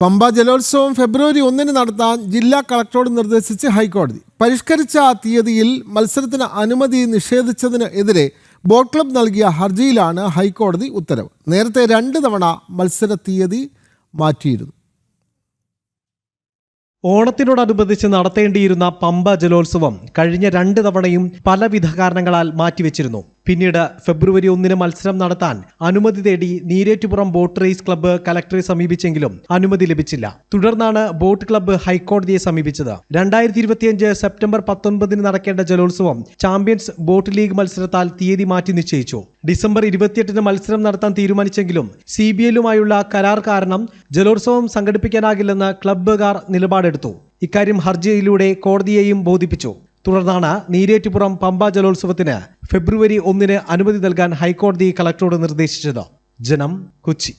പമ്പ ജലോത്സവം ഫെബ്രുവരി 1 നടത്താൻ ജില്ലാ കളക്ടറോട് നിർദ്ദേശിച്ച് ഹൈക്കോടതി. പരിഷ്കരിച്ച തീയതിയിൽ മത്സരത്തിന് അനുമതി നിഷേധിച്ചതിന് എതിരെ ബോട്ട് ക്ലബ്ബ് നൽകിയ ഹർജിയിലാണ് ഹൈക്കോടതി ഉത്തരവ്. നേരത്തെ 2 തവണ മത്സര തീയതി മാറ്റിയിരുന്നു. ഓണത്തിനോടനുബന്ധിച്ച് നടത്തേണ്ടിയിരുന്ന പമ്പ ജലോത്സവം കഴിഞ്ഞ 2 തവണയും പലവിധ കാരണങ്ങളാൽ മാറ്റിവെച്ചിരുന്നു. പിന്നീട് ഫെബ്രുവരി 1 മത്സരം നടത്താൻ അനുമതി തേടി നീരേറ്റുപുറം ബോട്ട് റേസ് ക്ലബ്ബ് കലക്ടറെ സമീപിച്ചെങ്കിലും അനുമതി ലഭിച്ചില്ല. തുടർന്നാണ് ബോട്ട് ക്ലബ്ബ് ഹൈക്കോടതിയെ സമീപിച്ചത്. 2025 സെപ്റ്റംബർ 19 നടക്കേണ്ട ജലോത്സവം ചാമ്പ്യൻസ് ബോട്ട് ലീഗ് മത്സരത്താൽ തീയതി മാറ്റി നിശ്ചയിച്ചു. ഡിസംബർ 28 മത്സരം നടത്താൻ തീരുമാനിച്ചെങ്കിലും CBLുമായുള്ള കരാർ കാരണം ജലോത്സവം സംഘടിപ്പിക്കാനാകില്ലെന്ന് ക്ലബ്ബുകാർ നിലപാടെടുത്തു. ഇക്കാര്യം ഹർജിയിലൂടെ കോടതിയെയും ബോധിപ്പിച്ചു. തുടർന്നാണ് നീരേറ്റുപുറം പമ്പ ജലോത്സവത്തിന് ഫെബ്രുവരി 1 അനുമതി നൽകാൻ ഹൈക്കോടതി കളക്ടറോട് നിർദ്ദേശിച്ചത്. ജനം, കൊച്ചി.